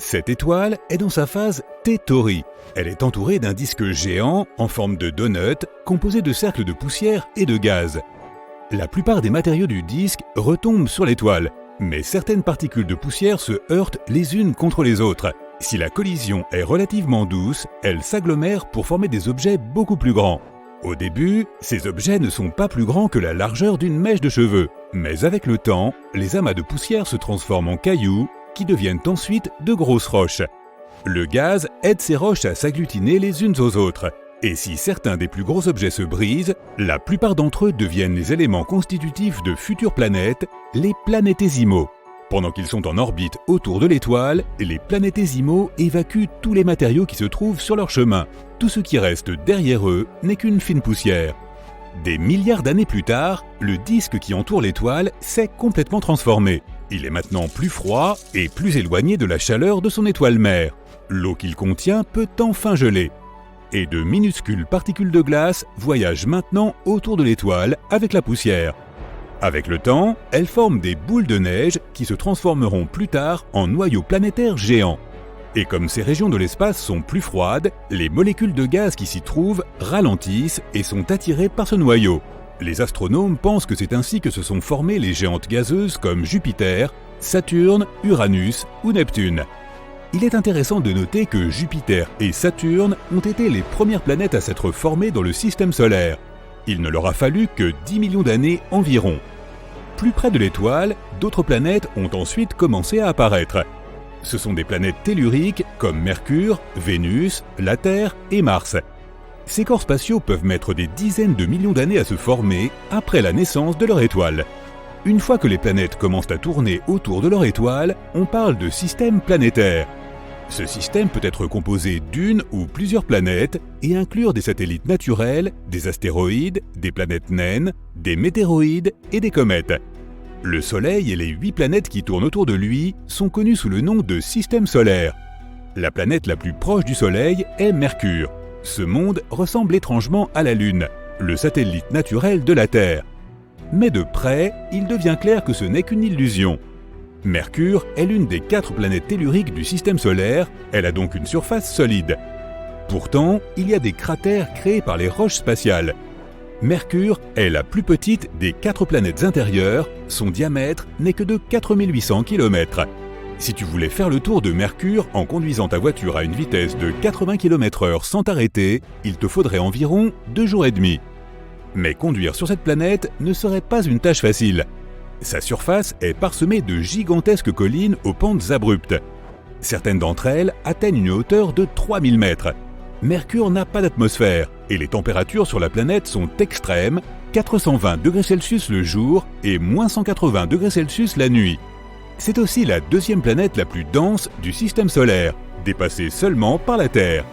Cette étoile est dans sa phase T Tauri. Elle est entourée d'un disque géant en forme de donut composé de cercles de poussière et de gaz. La plupart des matériaux du disque retombent sur l'étoile, mais certaines particules de poussière se heurtent les unes contre les autres. Si la collision est relativement douce, elles s'agglomèrent pour former des objets beaucoup plus grands. Au début, ces objets ne sont pas plus grands que la largeur d'une mèche de cheveux, mais avec le temps, les amas de poussière se transforment en cailloux qui deviennent ensuite de grosses roches. Le gaz aide ces roches à s'agglutiner les unes aux autres, et si certains des plus gros objets se brisent, la plupart d'entre eux deviennent les éléments constitutifs de futures planètes, les planétésimaux. Pendant qu'ils sont en orbite autour de l'étoile, les planétésimaux évacuent tous les matériaux qui se trouvent sur leur chemin. Tout ce qui reste derrière eux n'est qu'une fine poussière. Des milliards d'années plus tard, le disque qui entoure l'étoile s'est complètement transformé. Il est maintenant plus froid et plus éloigné de la chaleur de son étoile mère. L'eau qu'il contient peut enfin geler. Et de minuscules particules de glace voyagent maintenant autour de l'étoile avec la poussière. Avec le temps, elles forment des boules de neige qui se transformeront plus tard en noyaux planétaires géants. Et comme ces régions de l'espace sont plus froides, les molécules de gaz qui s'y trouvent ralentissent et sont attirées par ce noyau. Les astronomes pensent que c'est ainsi que se sont formées les géantes gazeuses comme Jupiter, Saturne, Uranus ou Neptune. Il est intéressant de noter que Jupiter et Saturne ont été les premières planètes à s'être formées dans le système solaire. Il ne leur a fallu que 10 millions d'années environ. Plus près de l'étoile, d'autres planètes ont ensuite commencé à apparaître. Ce sont des planètes telluriques comme Mercure, Vénus, la Terre et Mars. Ces corps spatiaux peuvent mettre des dizaines de millions d'années à se former après la naissance de leur étoile. Une fois que les planètes commencent à tourner autour de leur étoile, on parle de système planétaire. Ce système peut être composé d'une ou plusieurs planètes et inclure des satellites naturels, des astéroïdes, des planètes naines, des météoroïdes et des comètes. Le Soleil et les 8 planètes qui tournent autour de lui sont connus sous le nom de système solaire. La planète la plus proche du Soleil est Mercure. Ce monde ressemble étrangement à la Lune, le satellite naturel de la Terre. Mais de près, il devient clair que ce n'est qu'une illusion. Mercure est l'une des 4 planètes telluriques du système solaire, elle a donc une surface solide. Pourtant, il y a des cratères créés par les roches spatiales. Mercure est la plus petite des 4 planètes intérieures, son diamètre n'est que de 4800 km. Si tu voulais faire le tour de Mercure en conduisant ta voiture à une vitesse de 80 km/h sans t'arrêter, il te faudrait environ 2 jours et demi. Mais conduire sur cette planète ne serait pas une tâche facile. Sa surface est parsemée de gigantesques collines aux pentes abruptes. Certaines d'entre elles atteignent une hauteur de 3000 mètres. Mercure n'a pas d'atmosphère et les températures sur la planète sont extrêmes, 420 degrés Celsius le jour et moins 180 degrés Celsius la nuit. C'est aussi la 2e planète la plus dense du système solaire, dépassée seulement par la Terre.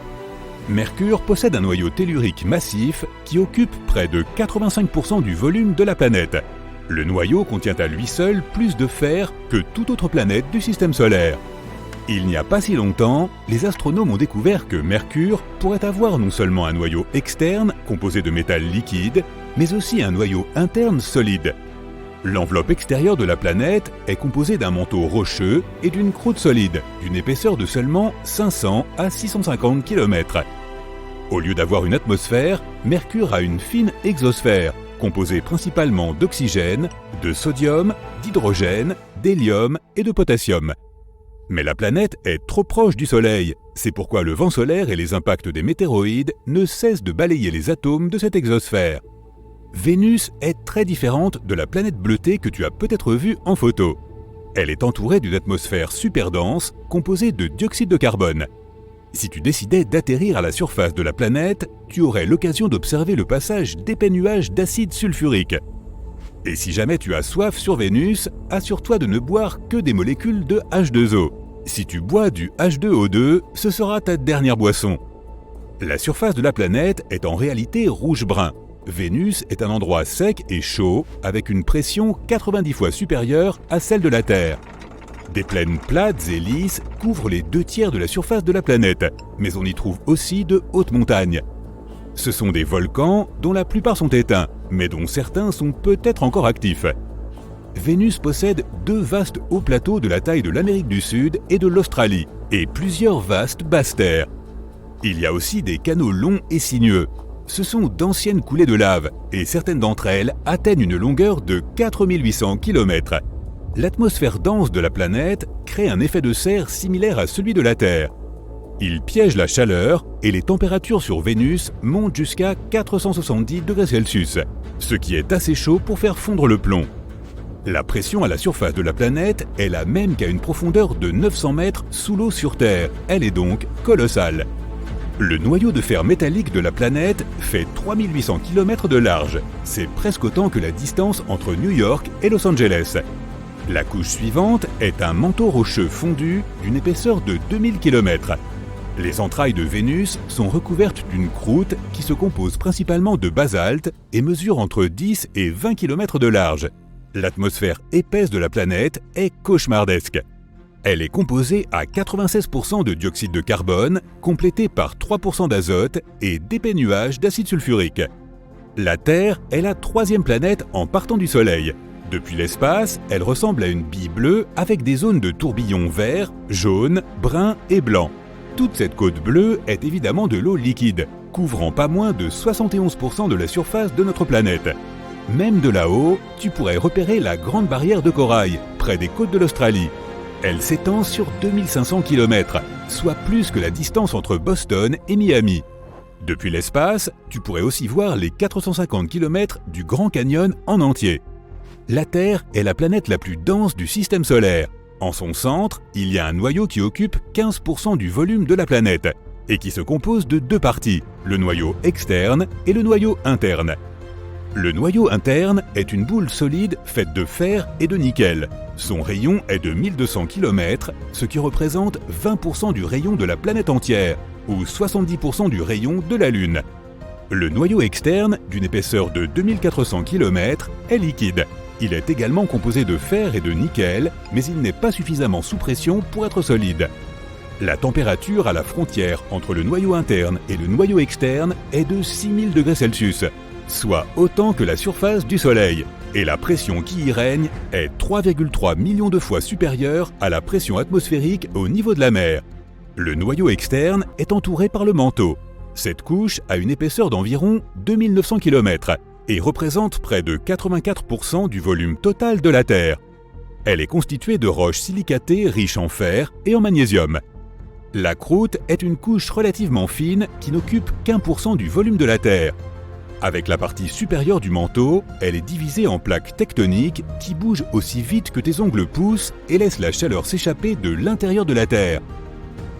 Mercure possède un noyau tellurique massif qui occupe près de 85% du volume de la planète. Le noyau contient à lui seul plus de fer que toute autre planète du système solaire. Il n'y a pas si longtemps, les astronomes ont découvert que Mercure pourrait avoir non seulement un noyau externe composé de métal liquide, mais aussi un noyau interne solide. L'enveloppe extérieure de la planète est composée d'un manteau rocheux et d'une croûte solide, d'une épaisseur de seulement 500 à 650 km. Au lieu d'avoir une atmosphère, Mercure a une fine exosphère, composée principalement d'oxygène, de sodium, d'hydrogène, d'hélium et de potassium. Mais la planète est trop proche du Soleil, c'est pourquoi le vent solaire et les impacts des météoroïdes ne cessent de balayer les atomes de cette exosphère. Vénus est très différente de la planète bleutée que tu as peut-être vue en photo. Elle est entourée d'une atmosphère super dense, composée de dioxyde de carbone. Si tu décidais d'atterrir à la surface de la planète, tu aurais l'occasion d'observer le passage d'épais nuages d'acide sulfurique. Et si jamais tu as soif sur Vénus, assure-toi de ne boire que des molécules de H2O. Si tu bois du H2O2, ce sera ta dernière boisson. La surface de la planète est en réalité rouge-brun. Vénus est un endroit sec et chaud, avec une pression 90 fois supérieure à celle de la Terre. Des plaines plates et lisses couvrent les 2/3 de la surface de la planète, mais on y trouve aussi de hautes montagnes. Ce sont des volcans dont la plupart sont éteints, mais dont certains sont peut-être encore actifs. Vénus possède 2 vastes hauts plateaux de la taille de l'Amérique du Sud et de l'Australie, et plusieurs vastes basses terres. Il y a aussi des canaux longs et sinueux. Ce sont d'anciennes coulées de lave et certaines d'entre elles atteignent une longueur de 4800 km. L'atmosphère dense de la planète crée un effet de serre similaire à celui de la Terre. Il piège la chaleur et les températures sur Vénus montent jusqu'à 470 degrés Celsius, ce qui est assez chaud pour faire fondre le plomb. La pression à la surface de la planète est la même qu'à une profondeur de 900 mètres sous l'eau sur Terre. Elle est donc colossale. Le noyau de fer métallique de la planète fait 3800 km de large. C'est presque autant que la distance entre New York et Los Angeles. La couche suivante est un manteau rocheux fondu d'une épaisseur de 2000 km. Les entrailles de Vénus sont recouvertes d'une croûte qui se compose principalement de basalte et mesure entre 10 et 20 km de large. L'atmosphère épaisse de la planète est cauchemardesque. Elle est composée à 96% de dioxyde de carbone, complété par 3% d'azote et d'épais nuages d'acide sulfurique. La Terre est la troisième planète en partant du Soleil. Depuis l'espace, elle ressemble à une bille bleue avec des zones de tourbillons verts, jaunes, bruns et blancs. Toute cette côte bleue est évidemment de l'eau liquide, couvrant pas moins de 71% de la surface de notre planète. Même de là-haut, tu pourrais repérer la Grande Barrière de Corail, près des côtes de l'Australie. Elle s'étend sur 2500 km, soit plus que la distance entre Boston et Miami. Depuis l'espace, tu pourrais aussi voir les 450 km du Grand Canyon en entier. La Terre est la planète la plus dense du système solaire. En son centre, il y a un noyau qui occupe 15% du volume de la planète et qui se compose de deux parties, le noyau externe et le noyau interne. Le noyau interne est une boule solide faite de fer et de nickel. Son rayon est de 1200 km, ce qui représente 20% du rayon de la planète entière, ou 70% du rayon de la Lune. Le noyau externe, d'une épaisseur de 2400 km, est liquide. Il est également composé de fer et de nickel, mais il n'est pas suffisamment sous pression pour être solide. La température à la frontière entre le noyau interne et le noyau externe est de 6000 degrés Celsius, soit autant que la surface du Soleil, et la pression qui y règne est 3,3 millions de fois supérieure à la pression atmosphérique au niveau de la mer. Le noyau externe est entouré par le manteau. Cette couche a une épaisseur d'environ 2900 km et représente près de 84% du volume total de la Terre. Elle est constituée de roches silicatées riches en fer et en magnésium. La croûte est une couche relativement fine qui n'occupe qu'1% du volume de la Terre. Avec la partie supérieure du manteau, elle est divisée en plaques tectoniques qui bougent aussi vite que tes ongles poussent et laissent la chaleur s'échapper de l'intérieur de la Terre.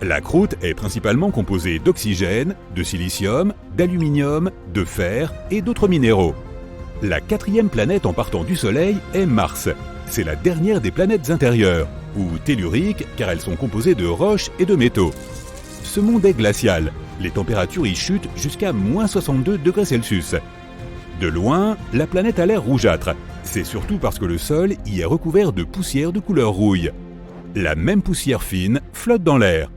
La croûte est principalement composée d'oxygène, de silicium, d'aluminium, de fer et d'autres minéraux. La quatrième planète en partant du Soleil est Mars. C'est la dernière des planètes intérieures, ou telluriques car elles sont composées de roches et de métaux. Ce monde est glacial. Les températures y chutent jusqu'à moins 62 degrés Celsius. De loin, la planète a l'air rougeâtre. C'est surtout parce que le sol y est recouvert de poussière de couleur rouille. La même poussière fine flotte dans l'air.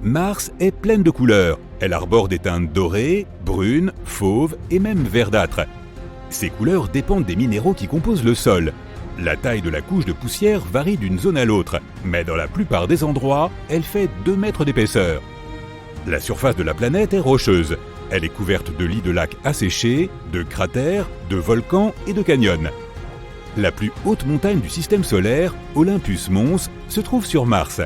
Mars est pleine de couleurs. Elle arbore des teintes dorées, brunes, fauves et même verdâtres. Ces couleurs dépendent des minéraux qui composent le sol. La taille de la couche de poussière varie d'une zone à l'autre, mais dans la plupart des endroits, elle fait 2 mètres d'épaisseur. La surface de la planète est rocheuse. Elle est couverte de lits de lacs asséchés, de cratères, de volcans et de canyons. La plus haute montagne du système solaire, Olympus Mons, se trouve sur Mars.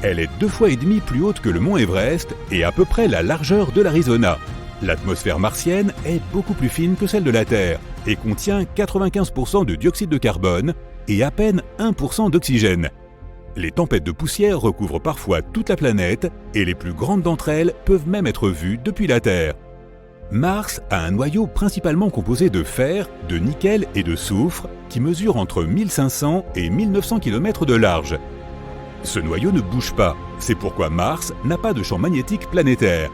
Elle est 2,5 fois plus haute que le mont Everest et à peu près la largeur de l'Arizona. L'atmosphère martienne est beaucoup plus fine que celle de la Terre et contient 95% de dioxyde de carbone et à peine 1% d'oxygène. Les tempêtes de poussière recouvrent parfois toute la planète et les plus grandes d'entre elles peuvent même être vues depuis la Terre. Mars a un noyau principalement composé de fer, de nickel et de soufre qui mesure entre 1500 et 1900 km de large. Ce noyau ne bouge pas, c'est pourquoi Mars n'a pas de champ magnétique planétaire.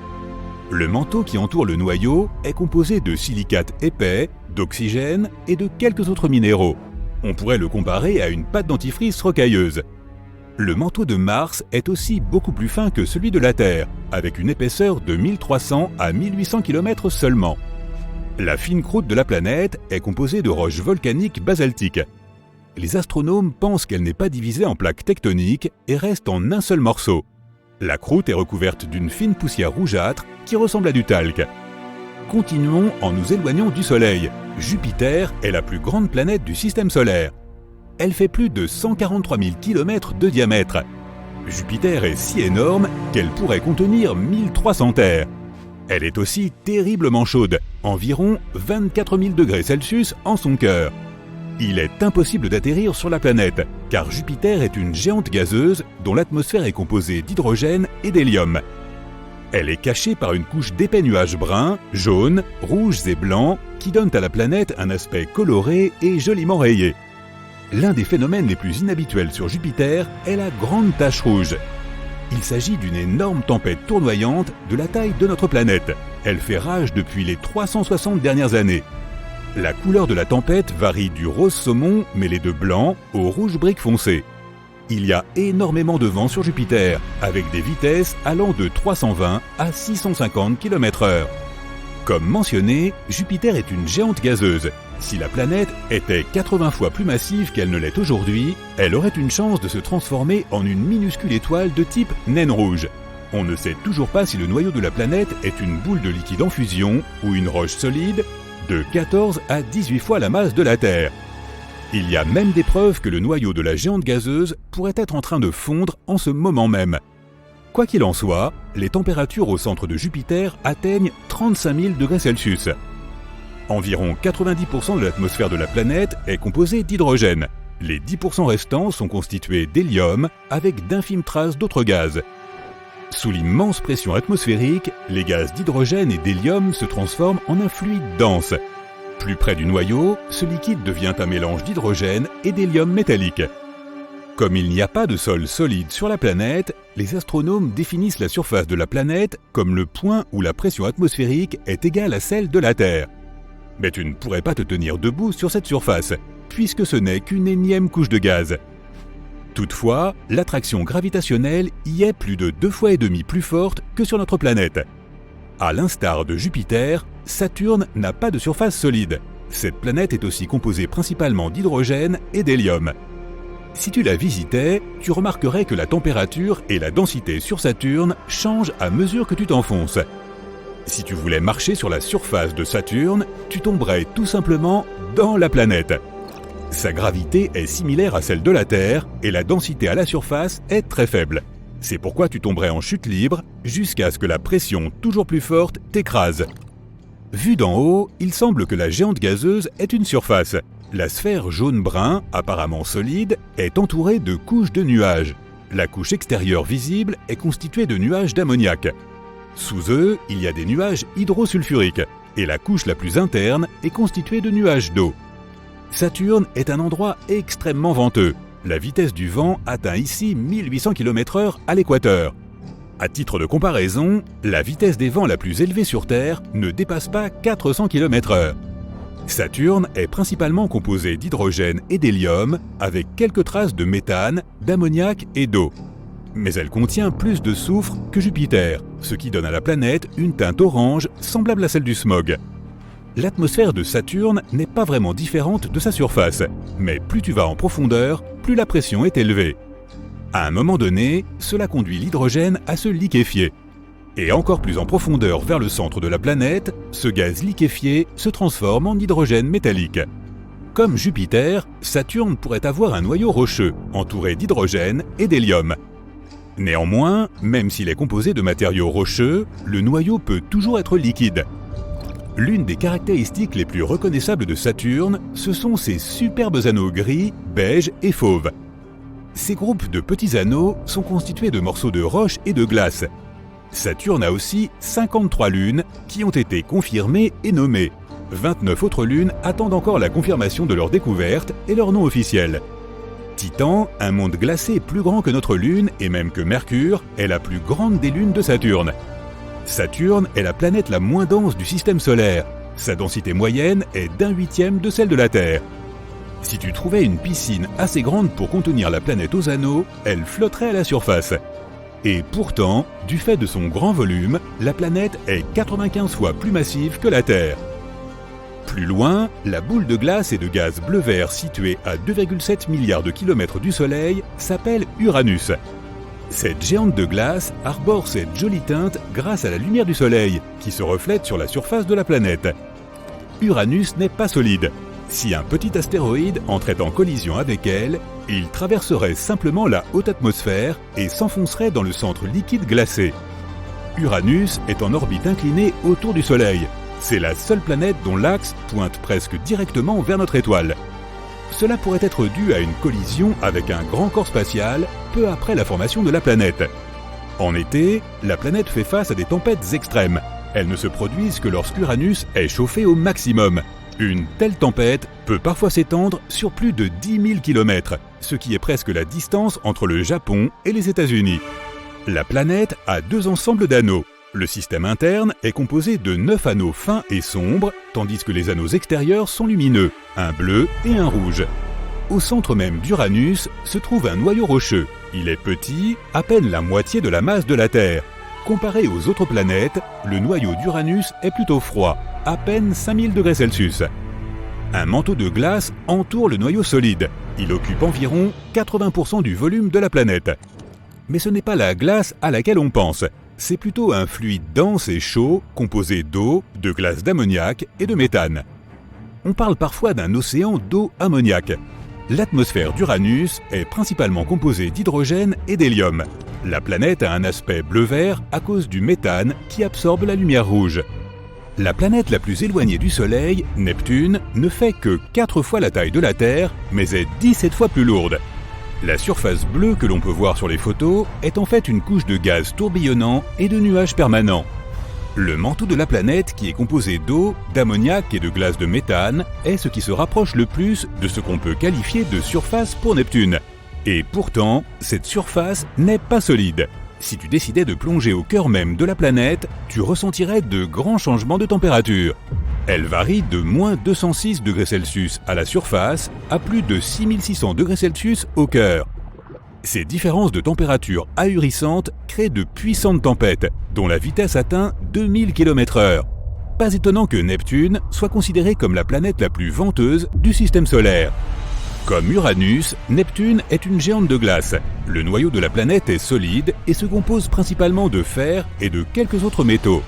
Le manteau qui entoure le noyau est composé de silicates épais, d'oxygène et de quelques autres minéraux. On pourrait le comparer à une pâte dentifrice rocailleuse. Le manteau de Mars est aussi beaucoup plus fin que celui de la Terre, avec une épaisseur de 1300 à 1800 km seulement. La fine croûte de la planète est composée de roches volcaniques basaltiques. les astronomes pensent qu'elle n'est pas divisée en plaques tectoniques et reste en un seul morceau. La croûte est recouverte d'une fine poussière rougeâtre qui ressemble à du talc. Continuons en nous éloignant du Soleil. Jupiter est la plus grande planète du système solaire. Elle fait plus de 143 000 km de diamètre. Jupiter est si énorme qu'elle pourrait contenir 1300 terres. Elle est aussi terriblement chaude, environ 24 000 degrés Celsius en son cœur. Il est impossible d'atterrir sur la planète, car Jupiter est une géante gazeuse dont l'atmosphère est composée d'hydrogène et d'hélium. Elle est cachée par une couche d'épais nuages bruns, jaunes, rouges et blancs qui donnent à la planète un aspect coloré et joliment rayé. L'un des phénomènes les plus inhabituels sur Jupiter est la grande tache rouge. Il s'agit d'une énorme tempête tournoyante de la taille de notre planète. Elle fait rage depuis les 360 dernières années. La couleur de la tempête varie du rose saumon mêlé de blanc au rouge brique foncé. Il y a énormément de vent sur Jupiter, avec des vitesses allant de 320 à 650 km/h. Comme mentionné, Jupiter est une géante gazeuse. Si la planète était 80 fois plus massive qu'elle ne l'est aujourd'hui, elle aurait une chance de se transformer en une minuscule étoile de type naine rouge. On ne sait toujours pas si le noyau de la planète est une boule de liquide en fusion ou une roche solide de 14 à 18 fois la masse de la Terre. Il y a même des preuves que le noyau de la géante gazeuse pourrait être en train de fondre en ce moment même. Quoi qu'il en soit, les températures au centre de Jupiter atteignent 35 000 degrés Celsius. Environ 90% de l'atmosphère de la planète est composée d'hydrogène. Les 10% restants sont constitués d'hélium avec d'infimes traces d'autres gaz. Sous l'immense pression atmosphérique, les gaz d'hydrogène et d'hélium se transforment en un fluide dense. Plus près du noyau, ce liquide devient un mélange d'hydrogène et d'hélium métallique. Comme il n'y a pas de sol solide sur la planète, les astronomes définissent la surface de la planète comme le point où la pression atmosphérique est égale à celle de la Terre. Mais tu ne pourrais pas te tenir debout sur cette surface, puisque ce n'est qu'une énième couche de gaz. Toutefois, l'attraction gravitationnelle y est plus de 2,5 fois plus forte que sur notre planète. À l'instar de Jupiter, Saturne n'a pas de surface solide. Cette planète est aussi composée principalement d'hydrogène et d'hélium. Si tu la visitais, tu remarquerais que la température et la densité sur Saturne changent à mesure que tu t'enfonces. Si tu voulais marcher sur la surface de Saturne, tu tomberais tout simplement dans la planète. Sa gravité est similaire à celle de la Terre et la densité à la surface est très faible. C'est pourquoi tu tomberais en chute libre jusqu'à ce que la pression toujours plus forte t'écrase. Vu d'en haut, il semble que la géante gazeuse ait une surface. La sphère jaune-brun, apparemment solide, est entourée de couches de nuages. La couche extérieure visible est constituée de nuages d'ammoniac. Sous eux, il y a des nuages hydrosulfuriques, et la couche la plus interne est constituée de nuages d'eau. Saturne est un endroit extrêmement venteux. La vitesse du vent atteint ici 1800 km/h à l'équateur. À titre de comparaison, la vitesse des vents la plus élevée sur Terre ne dépasse pas 400 km/h. Saturne est principalement composé d'hydrogène et d'hélium, avec quelques traces de méthane, d'ammoniac et d'eau. Mais elle contient plus de soufre que Jupiter, ce qui donne à la planète une teinte orange semblable à celle du smog. L'atmosphère de Saturne n'est pas vraiment différente de sa surface, mais plus tu vas en profondeur, plus la pression est élevée. À un moment donné, cela conduit l'hydrogène à se liquéfier. Et encore plus en profondeur vers le centre de la planète, ce gaz liquéfié se transforme en hydrogène métallique. Comme Jupiter, Saturne pourrait avoir un noyau rocheux, entouré d'hydrogène et d'hélium. Néanmoins, même s'il est composé de matériaux rocheux, le noyau peut toujours être liquide. L'une des caractéristiques les plus reconnaissables de Saturne, ce sont ses superbes anneaux gris, beige et fauve. Ces groupes de petits anneaux sont constitués de morceaux de roche et de glace. Saturne a aussi 53 lunes qui ont été confirmées et nommées. 29 autres lunes attendent encore la confirmation de leur découverte et leur nom officiel. Titan, un monde glacé plus grand que notre Lune et même que Mercure, est la plus grande des lunes de Saturne. Saturne est la planète la moins dense du système solaire. Sa densité moyenne est d'1/8 de celle de la Terre. Si tu trouvais une piscine assez grande pour contenir la planète aux anneaux, elle flotterait à la surface. Et pourtant, du fait de son grand volume, la planète est 95 fois plus massive que la Terre. Plus loin, la boule de glace et de gaz bleu-vert située à 2,7 milliards de kilomètres du Soleil s'appelle Uranus. Cette géante de glace arbore cette jolie teinte grâce à la lumière du Soleil qui se reflète sur la surface de la planète. Uranus n'est pas solide. Si un petit astéroïde entrait en collision avec elle, il traverserait simplement la haute atmosphère et s'enfoncerait dans le centre liquide glacé. Uranus est en orbite inclinée autour du Soleil. C'est la seule planète dont l'axe pointe presque directement vers notre étoile. Cela pourrait être dû à une collision avec un grand corps spatial peu après la formation de la planète. En été, la planète fait face à des tempêtes extrêmes. Elles ne se produisent que lorsqu'Uranus est chauffé au maximum. Une telle tempête peut parfois s'étendre sur plus de 10 000 km, ce qui est presque la distance entre le Japon et les États-Unis. La planète a 2 ensembles d'anneaux. Le système interne est composé de 9 anneaux fins et sombres, tandis que les anneaux extérieurs sont lumineux, un bleu et un rouge. Au centre même d'Uranus se trouve un noyau rocheux. Il est petit, à peine la moitié de la masse de la Terre. Comparé aux autres planètes, le noyau d'Uranus est plutôt froid, à peine 5000 degrés Celsius. Un manteau de glace entoure le noyau solide. Il occupe environ 80% du volume de la planète. Mais ce n'est pas la glace à laquelle on pense. C'est plutôt un fluide dense et chaud composé d'eau, de glace d'ammoniac et de méthane. On parle parfois d'un océan d'eau ammoniaque. L'atmosphère d'Uranus est principalement composée d'hydrogène et d'hélium. La planète a un aspect bleu-vert à cause du méthane qui absorbe la lumière rouge. La planète la plus éloignée du Soleil, Neptune, ne fait que 4 fois la taille de la Terre, mais est 17 fois plus lourde. La surface bleue que l'on peut voir sur les photos est en fait une couche de gaz tourbillonnant et de nuages permanents. Le manteau de la planète, qui est composé d'eau, d'ammoniac et de glace de méthane, est ce qui se rapproche le plus de ce qu'on peut qualifier de surface pour Neptune. Et pourtant, cette surface n'est pas solide. Si tu décidais de plonger au cœur même de la planète, tu ressentirais de grands changements de température. Elle varie de moins 206 degrés Celsius à la surface à plus de 6600 degrés Celsius au cœur. Ces différences de température ahurissantes créent de puissantes tempêtes, dont la vitesse atteint 2000 km/h. Pas étonnant que Neptune soit considérée comme la planète la plus venteuse du système solaire. Comme Uranus, Neptune est une géante de glace. Le noyau de la planète est solide et se compose principalement de fer et de quelques autres métaux.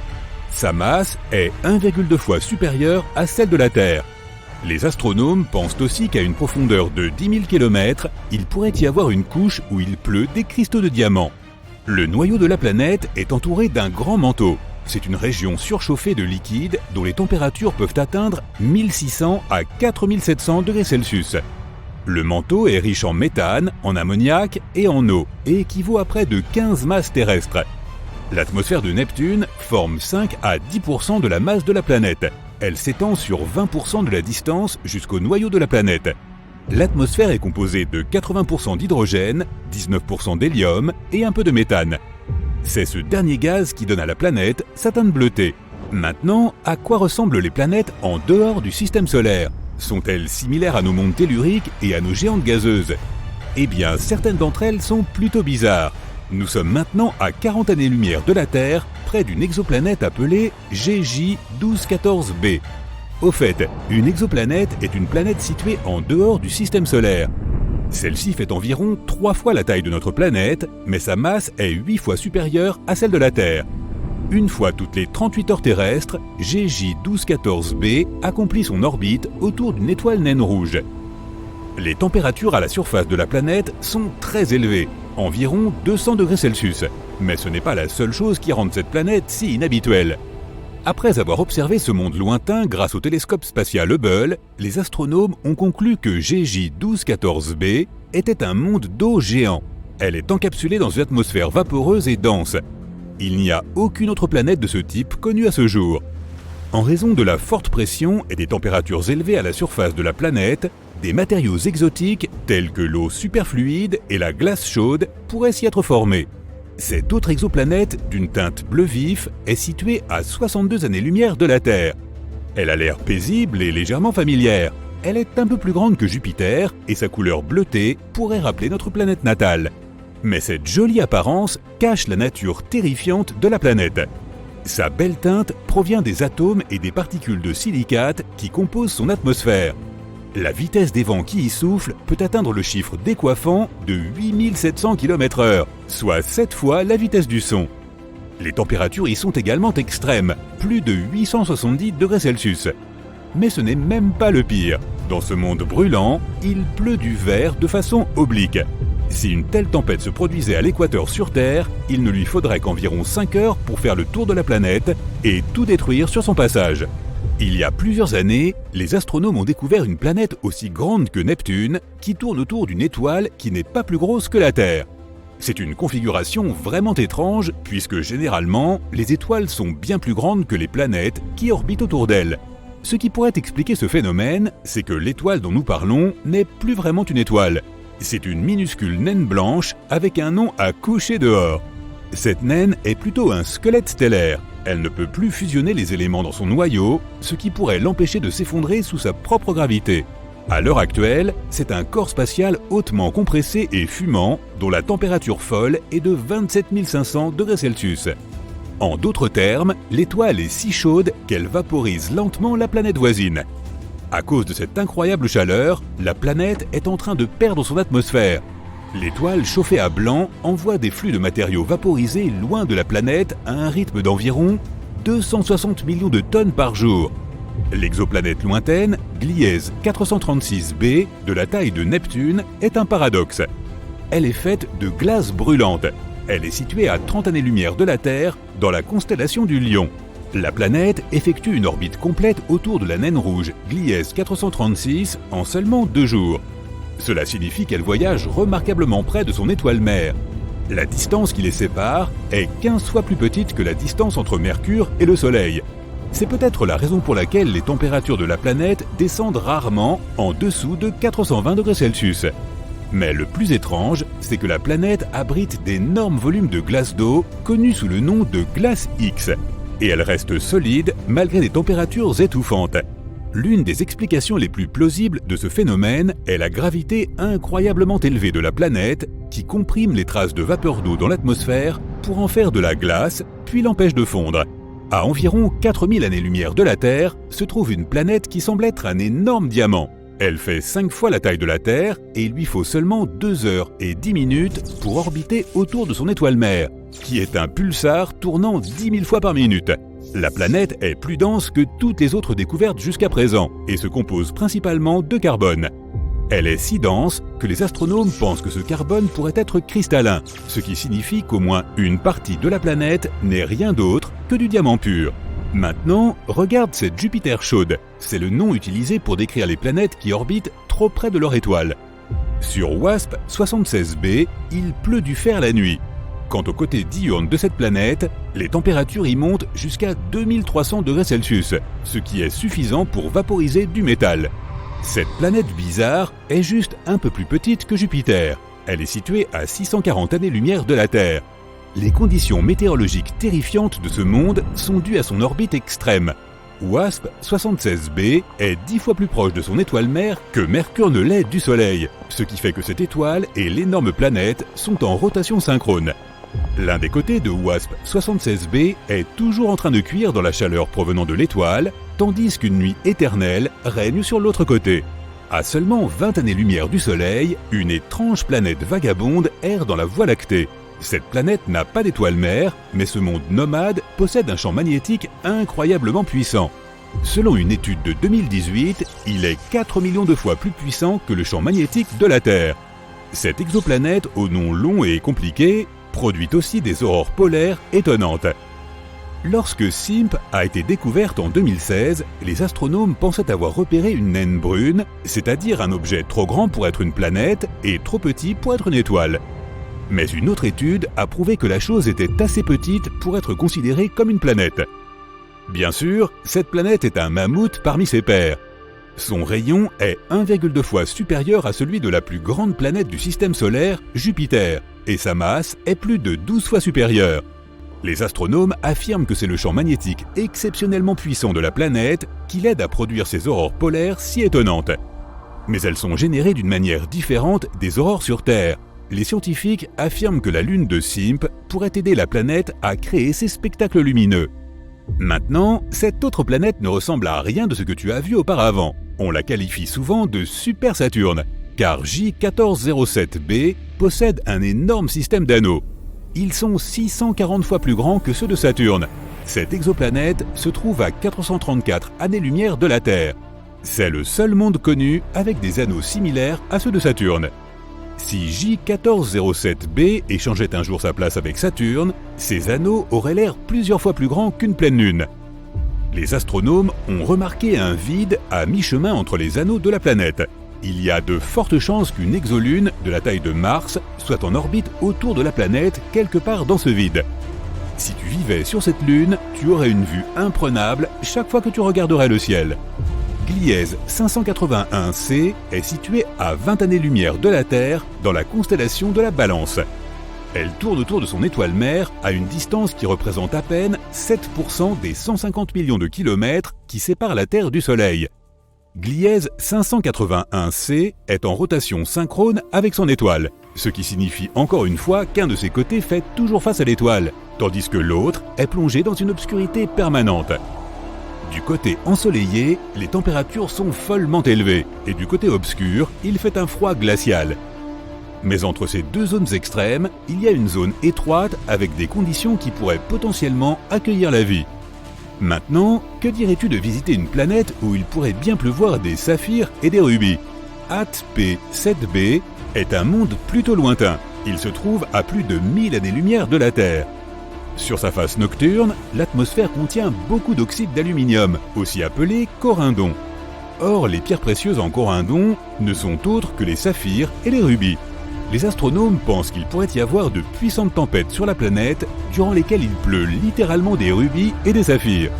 Sa masse est 1,2 fois supérieure à celle de la Terre. Les astronomes pensent aussi qu'à une profondeur de 10 000 km, il pourrait y avoir une couche où il pleut des cristaux de diamants. Le noyau de la planète est entouré d'un grand manteau. C'est une région surchauffée de liquide dont les températures peuvent atteindre 1600 à 4700 degrés Celsius. Le manteau est riche en méthane, en ammoniac et en eau et équivaut à près de 15 masses terrestres. L'atmosphère de Neptune forme 5 à 10% de la masse de la planète. Elle s'étend sur 20% de la distance jusqu'au noyau de la planète. L'atmosphère est composée de 80% d'hydrogène, 19% d'hélium et un peu de méthane. C'est ce dernier gaz qui donne à la planète sa teinte bleutée. Maintenant, à quoi ressemblent les planètes en dehors du système solaire ? Sont-elles similaires à nos mondes telluriques et à nos géantes gazeuses ? Eh bien, certaines d'entre elles sont plutôt bizarres. Nous sommes maintenant à 40 années-lumière de la Terre, près d'une exoplanète appelée GJ 1214b. Au fait, une exoplanète est une planète située en dehors du système solaire. Celle-ci fait environ 3 fois la taille de notre planète, mais sa masse est 8 fois supérieure à celle de la Terre. Une fois toutes les 38 heures terrestres, GJ 1214b accomplit son orbite autour d'une étoile naine rouge. Les températures à la surface de la planète sont très élevées, environ 200 degrés Celsius. Mais ce n'est pas la seule chose qui rend cette planète si inhabituelle. Après avoir observé ce monde lointain grâce au télescope spatial Hubble, les astronomes ont conclu que GJ 1214b était un monde d'eau géant. Elle est encapsulée dans une atmosphère vaporeuse et dense. Il n'y a aucune autre planète de ce type connue à ce jour. En raison de la forte pression et des températures élevées à la surface de la planète, des matériaux exotiques tels que l'eau superfluide et la glace chaude pourraient s'y être formés. Cette autre exoplanète, d'une teinte bleu vif, est située à 62 années-lumière de la Terre. Elle a l'air paisible et légèrement familière. Elle est un peu plus grande que Jupiter et sa couleur bleutée pourrait rappeler notre planète natale. Mais cette jolie apparence cache la nature terrifiante de la planète. Sa belle teinte provient des atomes et des particules de silicate qui composent son atmosphère. La vitesse des vents qui y soufflent peut atteindre le chiffre décoiffant de 8700 km/h, soit 7 fois la vitesse du son. Les températures y sont également extrêmes, plus de 870 degrés Celsius. Mais ce n'est même pas le pire. Dans ce monde brûlant, il pleut du verre de façon oblique. Si une telle tempête se produisait à l'équateur sur Terre, il ne lui faudrait qu'environ 5 heures pour faire le tour de la planète et tout détruire sur son passage. Il y a plusieurs années, les astronomes ont découvert une planète aussi grande que Neptune qui tourne autour d'une étoile qui n'est pas plus grosse que la Terre. C'est une configuration vraiment étrange puisque généralement, les étoiles sont bien plus grandes que les planètes qui orbitent autour d'elles. Ce qui pourrait expliquer ce phénomène, c'est que l'étoile dont nous parlons n'est plus vraiment une étoile. C'est une minuscule naine blanche avec un nom à coucher dehors. Cette naine est plutôt un squelette stellaire. Elle ne peut plus fusionner les éléments dans son noyau, ce qui pourrait l'empêcher de s'effondrer sous sa propre gravité. À l'heure actuelle, c'est un corps spatial hautement compressé et fumant, dont la température folle est de 27 500 degrés Celsius. En d'autres termes, l'étoile est si chaude qu'elle vaporise lentement la planète voisine. À cause de cette incroyable chaleur, la planète est en train de perdre son atmosphère. L'étoile chauffée à blanc envoie des flux de matériaux vaporisés loin de la planète à un rythme d'environ 260 millions de tonnes par jour. L'exoplanète lointaine, Gliese 436b, de la taille de Neptune, est un paradoxe. Elle est faite de glace brûlante. Elle est située à 30 années-lumière de la Terre, dans la constellation du Lion. La planète effectue une orbite complète autour de la naine rouge Gliese 436 en seulement 2 jours. Cela signifie qu'elle voyage remarquablement près de son étoile mère. La distance qui les sépare est 15 fois plus petite que la distance entre Mercure et le Soleil. C'est peut-être la raison pour laquelle les températures de la planète descendent rarement en dessous de 420 degrés Celsius. Mais le plus étrange, c'est que la planète abrite d'énormes volumes de glace d'eau connus sous le nom de glace X. Et elle reste solide malgré des températures étouffantes. L'une des explications les plus plausibles de ce phénomène est la gravité incroyablement élevée de la planète qui comprime les traces de vapeur d'eau dans l'atmosphère pour en faire de la glace, puis l'empêche de fondre. À environ 4000 années-lumière de la Terre se trouve une planète qui semble être un énorme diamant. Elle fait 5 fois la taille de la Terre et il lui faut seulement 2 heures et 10 minutes pour orbiter autour de son étoile mère, qui est un pulsar tournant 10 000 fois par minute. La planète est plus dense que toutes les autres découvertes jusqu'à présent et se compose principalement de carbone. Elle est si dense que les astronomes pensent que ce carbone pourrait être cristallin, ce qui signifie qu'au moins une partie de la planète n'est rien d'autre que du diamant pur. Maintenant, regarde cette Jupiter chaude. C'est le nom utilisé pour décrire les planètes qui orbitent trop près de leur étoile. Sur WASP 76b, il pleut du fer la nuit. Quant au côté diurne de cette planète, les températures y montent jusqu'à 2300 degrés Celsius, ce qui est suffisant pour vaporiser du métal. Cette planète bizarre est juste un peu plus petite que Jupiter. Elle est située à 640 années-lumière de la Terre. Les conditions météorologiques terrifiantes de ce monde sont dues à son orbite extrême. WASP 76b est 10 fois plus proche de son étoile mère que Mercure ne l'est du Soleil, ce qui fait que cette étoile et l'énorme planète sont en rotation synchrone. L'un des côtés de WASP 76b est toujours en train de cuire dans la chaleur provenant de l'étoile, tandis qu'une nuit éternelle règne sur l'autre côté. À seulement 20 années-lumière du Soleil, une étrange planète vagabonde erre dans la Voie lactée. Cette planète n'a pas d'étoile mère, mais ce monde nomade possède un champ magnétique incroyablement puissant. Selon une étude de 2018, il est 4 millions de fois plus puissant que le champ magnétique de la Terre. Cette exoplanète, au nom long et compliqué, produit aussi des aurores polaires étonnantes. Lorsque SIMP a été découverte en 2016, les astronomes pensaient avoir repéré une naine brune, c'est-à-dire un objet trop grand pour être une planète et trop petit pour être une étoile. Mais une autre étude a prouvé que la chose était assez petite pour être considérée comme une planète. Bien sûr, cette planète est un mammouth parmi ses pairs. Son rayon est 1,2 fois supérieur à celui de la plus grande planète du système solaire, Jupiter, et sa masse est plus de 12 fois supérieure. Les astronomes affirment que c'est le champ magnétique exceptionnellement puissant de la planète qui l'aide à produire ces aurores polaires si étonnantes. Mais elles sont générées d'une manière différente des aurores sur Terre. Les scientifiques affirment que la lune de SIMP pourrait aider la planète à créer ces spectacles lumineux. Maintenant, cette autre planète ne ressemble à rien de ce que tu as vu auparavant. On la qualifie souvent de Super Saturne, car J1407b possède un énorme système d'anneaux. Ils sont 640 fois plus grands que ceux de Saturne. Cette exoplanète se trouve à 434 années-lumière de la Terre. C'est le seul monde connu avec des anneaux similaires à ceux de Saturne. Si J1407b échangeait un jour sa place avec Saturne, ces anneaux auraient l'air plusieurs fois plus grands qu'une pleine lune. Les astronomes ont remarqué un vide à mi-chemin entre les anneaux de la planète. Il y a de fortes chances qu'une exolune de la taille de Mars soit en orbite autour de la planète quelque part dans ce vide. Si tu vivais sur cette lune, tu aurais une vue imprenable chaque fois que tu regarderais le ciel. Gliese 581c est située à 20 années-lumière de la Terre dans la constellation de la Balance. Elle tourne autour de son étoile mère à une distance qui représente à peine 7% des 150 millions de kilomètres qui séparent la Terre du Soleil. Gliese 581c est en rotation synchrone avec son étoile, ce qui signifie encore une fois qu'un de ses côtés fait toujours face à l'étoile, tandis que l'autre est plongé dans une obscurité permanente. Du côté ensoleillé, les températures sont follement élevées, et du côté obscur, il fait un froid glacial. Mais entre ces deux zones extrêmes, il y a une zone étroite avec des conditions qui pourraient potentiellement accueillir la vie. Maintenant, que dirais-tu de visiter une planète où il pourrait bien pleuvoir des saphirs et des rubis? ATP-7b est un monde plutôt lointain. Il se trouve à plus de 1000 années-lumière de la Terre. Sur sa face nocturne, l'atmosphère contient beaucoup d'oxyde d'aluminium, aussi appelé corindon. Or, les pierres précieuses en corindon ne sont autres que les saphirs et les rubis. Les astronomes pensent qu'il pourrait y avoir de puissantes tempêtes sur la planète durant lesquelles il pleut littéralement des rubis et des saphirs.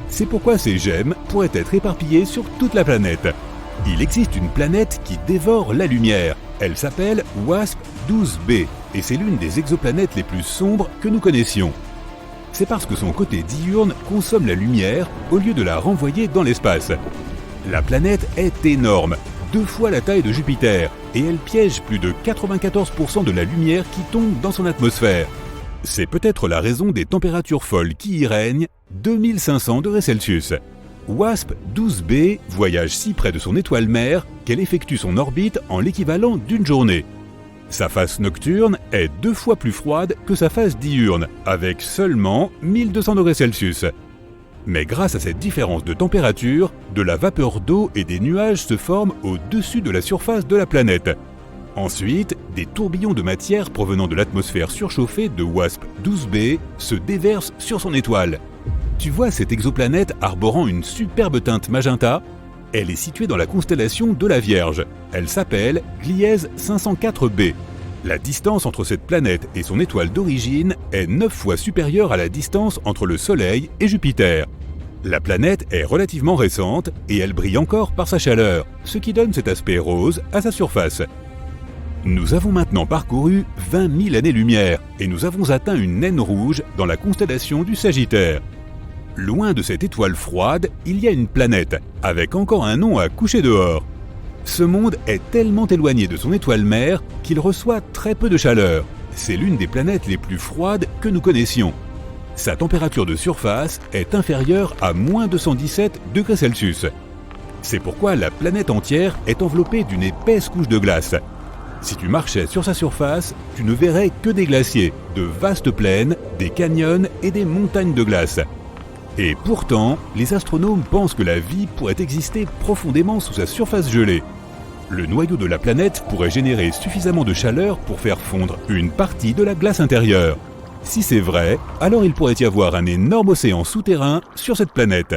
C'est pourquoi ces gemmes pourraient être éparpillées sur toute la planète. Il existe une planète qui dévore la lumière. Elle s'appelle WASP-12b et c'est l'une des exoplanètes les plus sombres que nous connaissions. C'est parce que son côté diurne consomme la lumière au lieu de la renvoyer dans l'espace. La planète est énorme, 2 fois la taille de Jupiter, et elle piège plus de 94% de la lumière qui tombe dans son atmosphère. C'est peut-être la raison des températures folles qui y règnent, 2500 degrés Celsius. WASP-12b voyage si près de son étoile mère qu'elle effectue son orbite en l'équivalent d'une journée. Sa face nocturne est 2 fois plus froide que sa face diurne, avec seulement 1200 degrés Celsius. Mais grâce à cette différence de température, de la vapeur d'eau et des nuages se forment au-dessus de la surface de la planète. Ensuite, des tourbillons de matière provenant de l'atmosphère surchauffée de WASP-12b se déversent sur son étoile. Tu vois cette exoplanète arborant une superbe teinte magenta? Elle est située dans la constellation de la Vierge. Elle s'appelle Gliese 504b. La distance entre cette planète et son étoile d'origine est 9 fois supérieure à la distance entre le Soleil et Jupiter. La planète est relativement récente et elle brille encore par sa chaleur, ce qui donne cet aspect rose à sa surface. Nous avons maintenant parcouru 20 000 années-lumière et nous avons atteint une naine rouge dans la constellation du Sagittaire. Loin de cette étoile froide, il y a une planète, avec encore un nom à coucher dehors. Ce monde est tellement éloigné de son étoile mère qu'il reçoit très peu de chaleur. C'est l'une des planètes les plus froides que nous connaissions. Sa température de surface est inférieure à moins 217 degrés Celsius. C'est pourquoi la planète entière est enveloppée d'une épaisse couche de glace. Si tu marchais sur sa surface, tu ne verrais que des glaciers, de vastes plaines, des canyons et des montagnes de glace. Et pourtant, les astronomes pensent que la vie pourrait exister profondément sous sa surface gelée. Le noyau de la planète pourrait générer suffisamment de chaleur pour faire fondre une partie de la glace intérieure. Si c'est vrai, alors il pourrait y avoir un énorme océan souterrain sur cette planète.